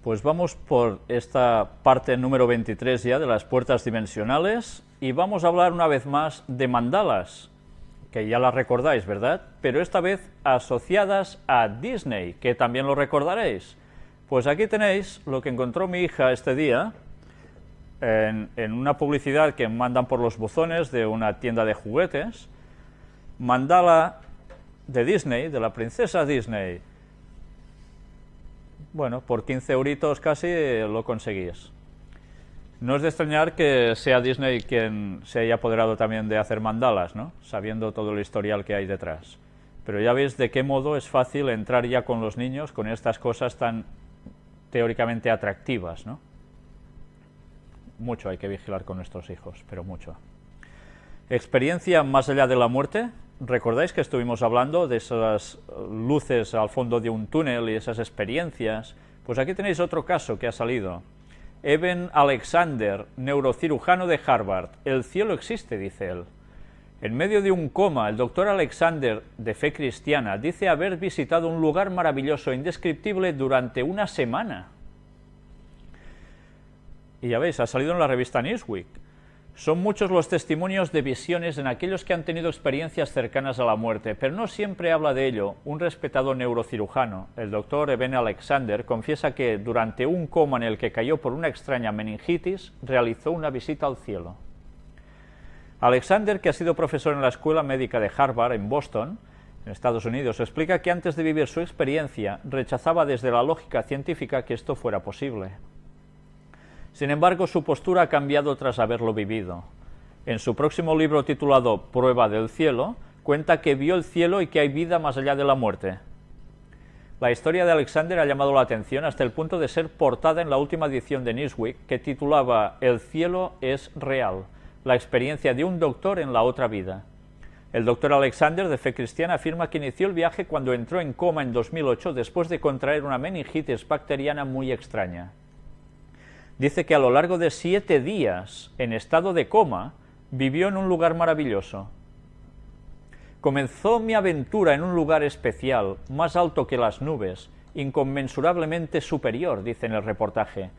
Pues vamos por esta parte número 23 ya de las puertas dimensionales y vamos a hablar una vez más de mandalas, que ya las recordáis, ¿verdad? Pero esta vez asociadas a Disney, que también lo recordaréis. Pues aquí tenéis lo que encontró mi hija este día en una publicidad que mandan por los buzones de una tienda de juguetes. Mandala de Disney, de la princesa Disney. Bueno, por 15 euritos casi lo conseguís. No es de extrañar que sea Disney quien se haya apoderado también de hacer mandalas, ¿no? Sabiendo todo el historial que hay detrás. Pero ya veis de qué modo es fácil entrar ya con los niños con estas cosas tan teóricamente atractivas, ¿no? Mucho hay que vigilar con nuestros hijos, pero mucho. Experiencia más allá de la muerte. ¿Recordáis que estuvimos hablando de esas luces al fondo de un túnel y esas experiencias? Pues aquí tenéis otro caso que ha salido. Eben Alexander, neurocirujano de Harvard. El cielo existe, dice él. En medio de un coma, el doctor Alexander, de fe cristiana, dice haber visitado un lugar maravilloso e indescriptible durante una semana. Y ya veis, ha salido en la revista Newsweek. Son muchos los testimonios de visiones en aquellos que han tenido experiencias cercanas a la muerte, pero no siempre habla de ello. Un respetado neurocirujano, el doctor Eben Alexander, confiesa que durante un coma en el que cayó por una extraña meningitis, realizó una visita al cielo. Alexander, que ha sido profesor en la Escuela Médica de Harvard, en Boston, en Estados Unidos, explica que antes de vivir su experiencia, rechazaba desde la lógica científica que esto fuera posible. Sin embargo, su postura ha cambiado tras haberlo vivido. En su próximo libro titulado Prueba del cielo, cuenta que vio el cielo y que hay vida más allá de la muerte. La historia de Alexander ha llamado la atención hasta el punto de ser portada en la última edición de Newsweek, que titulaba El cielo es real, la experiencia de un doctor en la otra vida. El doctor Alexander, de fe cristiana, afirma que inició el viaje cuando entró en coma en 2008 después de contraer una meningitis bacteriana muy extraña. Dice que a lo largo de 7 días, en estado de coma, vivió en un lugar maravilloso. Comenzó mi aventura en un lugar especial, más alto que las nubes, inconmensurablemente superior, dice en el reportaje.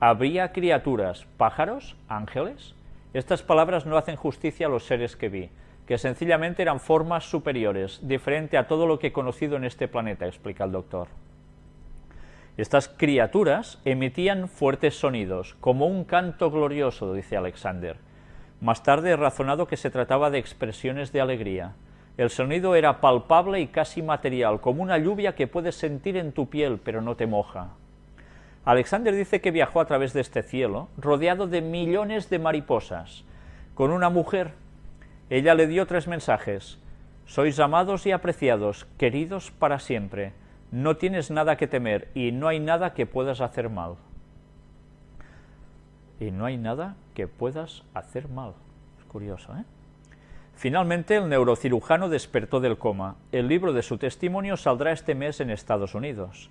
¿Había criaturas, pájaros, ángeles? Estas palabras no hacen justicia a los seres que vi, que sencillamente eran formas superiores, diferente a todo lo que he conocido en este planeta, explica el doctor. Estas criaturas emitían fuertes sonidos, como un canto glorioso, dice Alexander. Más tarde he razonado que se trataba de expresiones de alegría. El sonido era palpable y casi material, como una lluvia que puedes sentir en tu piel, pero no te moja. Alexander dice que viajó a través de este cielo, rodeado de millones de mariposas, con una mujer. Ella le dio 3 mensajes. Sois amados y apreciados, queridos para siempre. No tienes nada que temer y no hay nada que puedas hacer mal. Y no hay nada que puedas hacer mal. Es curioso, ¿eh? Finalmente, el neurocirujano despertó del coma. El libro de su testimonio saldrá este mes en Estados Unidos.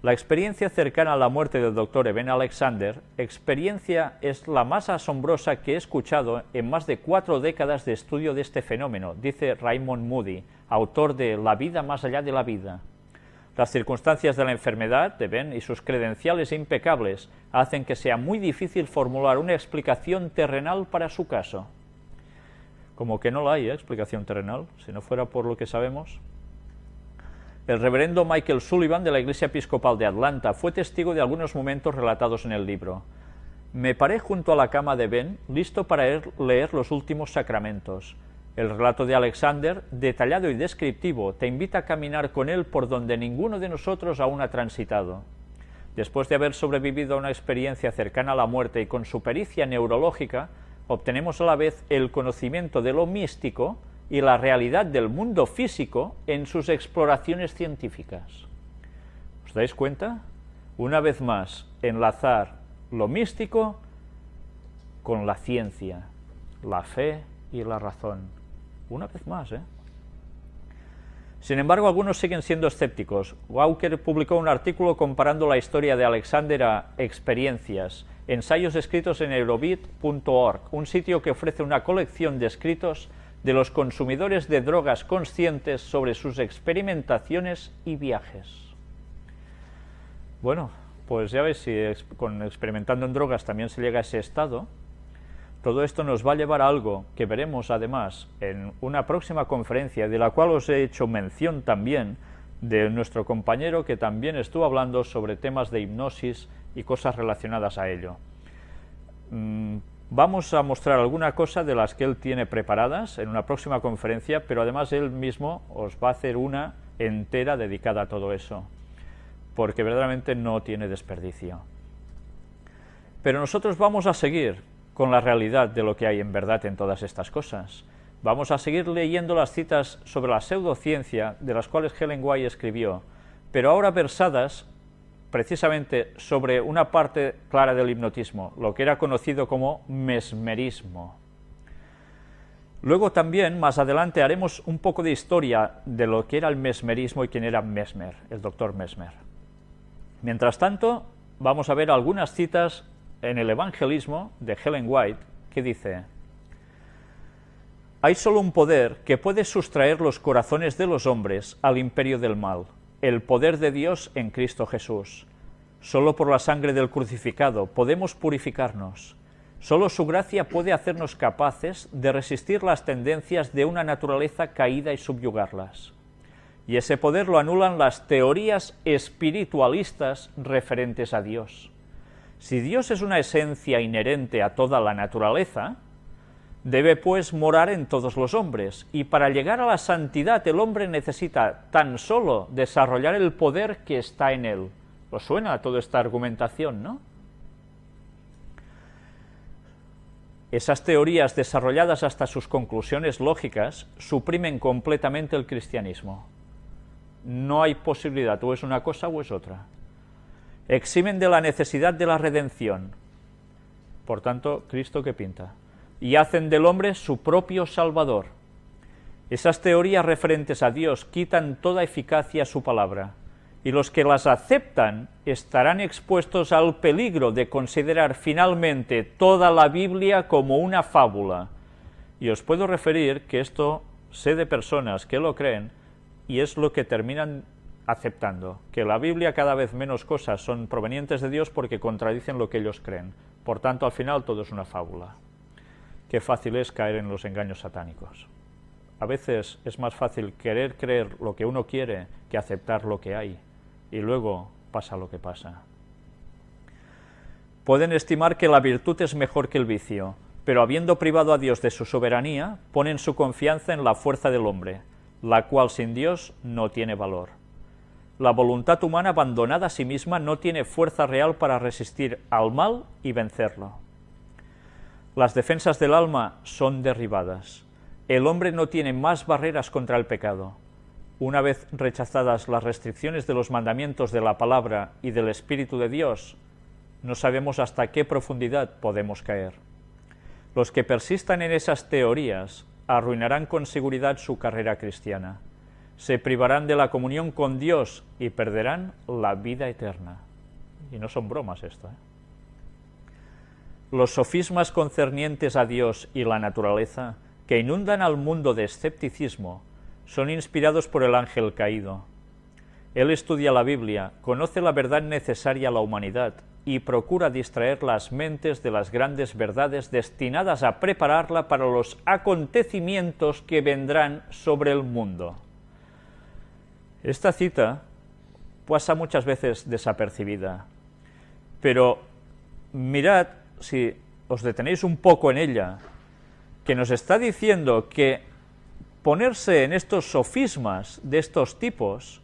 La experiencia cercana a la muerte del doctor Eben Alexander, experiencia es la más asombrosa que he escuchado en más de 4 décadas de estudio de este fenómeno, dice Raymond Moody, autor de La vida más allá de la vida. Las circunstancias de la enfermedad de Ben y sus credenciales impecables hacen que sea muy difícil formular una explicación terrenal para su caso. Como que no la hay, explicación terrenal, si no fuera por lo que sabemos. El reverendo Michael Sullivan de la Iglesia Episcopal de Atlanta fue testigo de algunos momentos relatados en el libro. Me paré junto a la cama de Ben, listo para leer los últimos sacramentos. El relato de Alexander, detallado y descriptivo, te invita a caminar con él por donde ninguno de nosotros aún ha transitado. Después de haber sobrevivido a una experiencia cercana a la muerte y con su pericia neurológica, obtenemos a la vez el conocimiento de lo místico y la realidad del mundo físico en sus exploraciones científicas. ¿Os dais cuenta? Una vez más, enlazar lo místico con la ciencia, la fe y la razón. Una vez más, ¿eh? Sin embargo, algunos siguen siendo escépticos. Walker publicó un artículo comparando la historia de Alexander a experiencias, ensayos escritos en Eurobit.org, un sitio que ofrece una colección de escritos de los consumidores de drogas conscientes sobre sus experimentaciones y viajes. Bueno, pues ya ves, si experimentando en drogas también se llega a ese estado, todo esto nos va a llevar a algo que veremos además en una próxima conferencia, de la cual os he hecho mención también, de nuestro compañero que también estuvo hablando sobre temas de hipnosis y cosas relacionadas a ello. Vamos a mostrar alguna cosa de las que él tiene preparadas en una próxima conferencia, pero además él mismo os va a hacer una entera dedicada a todo eso, porque verdaderamente no tiene desperdicio. Pero nosotros vamos a seguir con la realidad de lo que hay en verdad en todas estas cosas. Vamos a seguir leyendo las citas sobre la pseudociencia de las cuales Ellen White escribió, pero ahora versadas precisamente sobre una parte clara del hipnotismo, lo que era conocido como mesmerismo. Luego también, más adelante, haremos un poco de historia de lo que era el mesmerismo y quién era Mesmer, el doctor Mesmer. Mientras tanto, vamos a ver algunas citas en el Evangelismo de Ellen White, que dice: hay solo un poder que puede sustraer los corazones de los hombres al imperio del mal, el poder de Dios en Cristo Jesús. Solo por la sangre del crucificado podemos purificarnos. Solo su gracia puede hacernos capaces de resistir las tendencias de una naturaleza caída y subyugarlas. Y ese poder lo anulan las teorías espiritualistas referentes a Dios. Si Dios es una esencia inherente a toda la naturaleza, debe pues morar en todos los hombres, y para llegar a la santidad el hombre necesita tan solo desarrollar el poder que está en él. ¿Os suena toda esta argumentación, no? Esas teorías desarrolladas hasta sus conclusiones lógicas suprimen completamente el cristianismo. No hay posibilidad, o es una cosa o es otra. Eximen de la necesidad de la redención. Por tanto, ¿Cristo qué pinta? Y hacen del hombre su propio salvador. Esas teorías referentes a Dios quitan toda eficacia a su palabra, y los que las aceptan estarán expuestos al peligro de considerar finalmente toda la Biblia como una fábula. Y os puedo referir que esto sé de personas que lo creen, y es lo que terminan aceptando, que la Biblia cada vez menos cosas son provenientes de Dios porque contradicen lo que ellos creen. Por tanto, al final todo es una fábula. Qué fácil es caer en los engaños satánicos. A veces es más fácil querer creer lo que uno quiere que aceptar lo que hay, y luego pasa lo que pasa. Pueden estimar que la virtud es mejor que el vicio, pero habiendo privado a Dios de su soberanía, ponen su confianza en la fuerza del hombre, la cual sin Dios no tiene valor. La voluntad humana abandonada a sí misma no tiene fuerza real para resistir al mal y vencerlo. Las defensas del alma son derribadas. El hombre no tiene más barreras contra el pecado. Una vez rechazadas las restricciones de los mandamientos de la palabra y del Espíritu de Dios, no sabemos hasta qué profundidad podemos caer. Los que persistan en esas teorías arruinarán con seguridad su carrera cristiana. Se privarán de la comunión con Dios y perderán la vida eterna. Y no son bromas esto, ¿eh? Los sofismas concernientes a Dios y la naturaleza, que inundan al mundo de escepticismo, son inspirados por el ángel caído. Él estudia la Biblia, conoce la verdad necesaria a la humanidad y procura distraer las mentes de las grandes verdades destinadas a prepararla para los acontecimientos que vendrán sobre el mundo. Esta cita pasa muchas veces desapercibida, pero mirad, si os detenéis un poco en ella, que nos está diciendo que ponerse en estos sofismas de estos tipos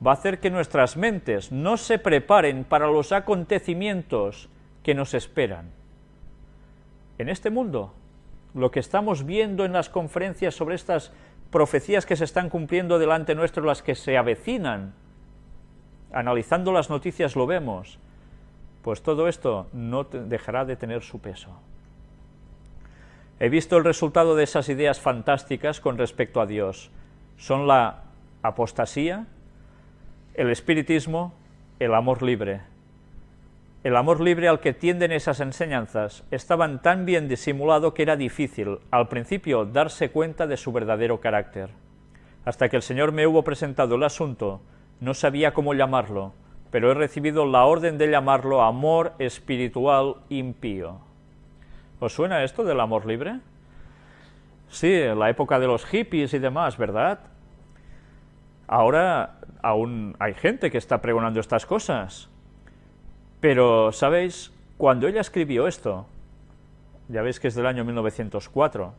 va a hacer que nuestras mentes no se preparen para los acontecimientos que nos esperan. En este mundo, lo que estamos viendo en las conferencias sobre estas profecías que se están cumpliendo delante nuestro, las que se avecinan, analizando las noticias lo vemos, pues todo esto no dejará de tener su peso. He visto el resultado de esas ideas fantásticas con respecto a Dios. Son la apostasía, el espiritismo, el amor libre. El amor libre al que tienden esas enseñanzas estaban tan bien disimulado que era difícil, al principio, darse cuenta de su verdadero carácter. Hasta que el Señor me hubo presentado el asunto, no sabía cómo llamarlo, pero he recibido la orden de llamarlo amor espiritual impío. ¿Os suena esto del amor libre? Sí, en la época de los hippies y demás, ¿verdad? Ahora aún hay gente que está pregonando estas cosas. Pero, ¿sabéis? Cuando ella escribió esto, ya veis que es del año 1904,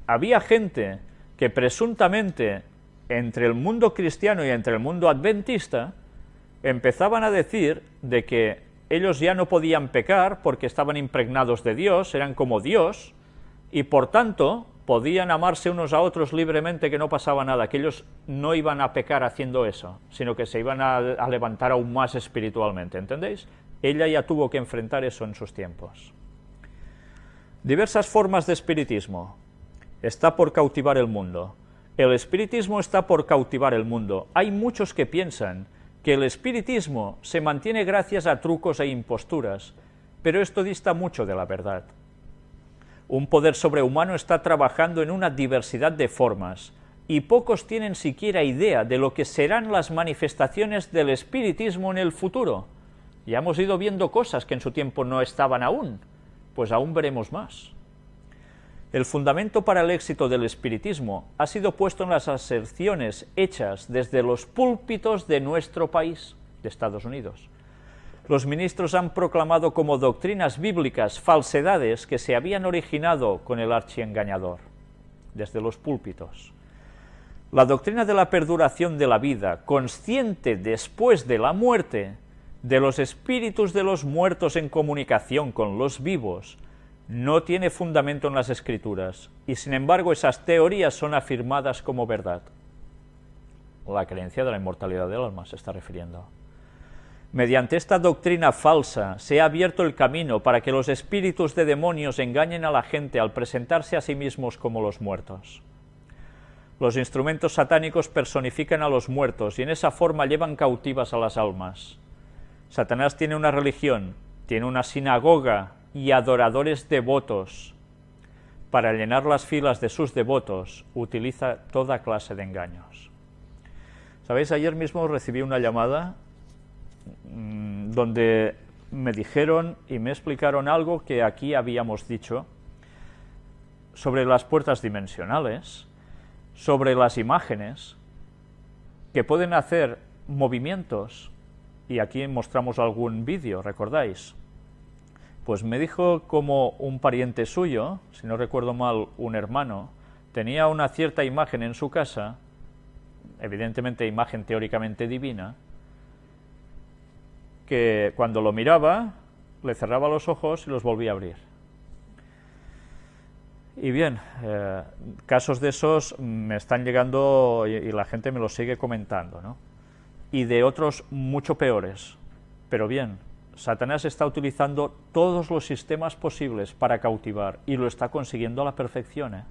había gente que presuntamente entre el mundo cristiano y entre el mundo adventista empezaban a decir de que ellos ya no podían pecar porque estaban impregnados de Dios, eran como Dios, y por tanto podían amarse unos a otros libremente, que no pasaba nada, que ellos no iban a pecar haciendo eso, sino que se iban a levantar aún más espiritualmente, ¿entendéis? Ella ya tuvo que enfrentar eso en sus tiempos. Diversas formas de espiritismo. Está por cautivar el mundo. El espiritismo está por cautivar el mundo. Hay muchos que piensan que el espiritismo se mantiene gracias a trucos e imposturas, pero esto dista mucho de la verdad. Un poder sobrehumano está trabajando en una diversidad de formas, y pocos tienen siquiera idea de lo que serán las manifestaciones del espiritismo en el futuro. Ya hemos ido viendo cosas que en su tiempo no estaban aún, pues aún veremos más. El fundamento para el éxito del espiritismo ha sido puesto en las aserciones hechas desde los púlpitos de nuestro país, de Estados Unidos. Los ministros han proclamado como doctrinas bíblicas falsedades que se habían originado con el archiengañador, desde los púlpitos. La doctrina de la perduración de la vida, consciente después de la muerte, de los espíritus de los muertos en comunicación con los vivos, no tiene fundamento en las Escrituras, y sin embargo esas teorías son afirmadas como verdad. La creencia de la inmortalidad del alma se está refiriendo. Mediante esta doctrina falsa se ha abierto el camino para que los espíritus de demonios engañen a la gente al presentarse a sí mismos como los muertos. Los instrumentos satánicos personifican a los muertos y en esa forma llevan cautivas a las almas. Satanás tiene una religión, tiene una sinagoga y adoradores devotos. Para llenar las filas de sus devotos, utiliza toda clase de engaños. ¿Sabéis? Ayer mismo recibí una llamada donde me dijeron y me explicaron algo que aquí habíamos dicho sobre las puertas dimensionales, sobre las imágenes, que pueden hacer movimientos, y aquí mostramos algún vídeo, ¿recordáis? Pues me dijo como un pariente suyo, si no recuerdo mal, un hermano, tenía una cierta imagen en su casa, evidentemente imagen teóricamente divina, que cuando lo miraba, le cerraba los ojos y los volvía a abrir. Y bien, casos de esos me están llegando y la gente me los sigue comentando, ¿no? Y de otros mucho peores. Pero bien, Satanás está utilizando todos los sistemas posibles para cautivar y lo está consiguiendo a la perfección, ¿eh?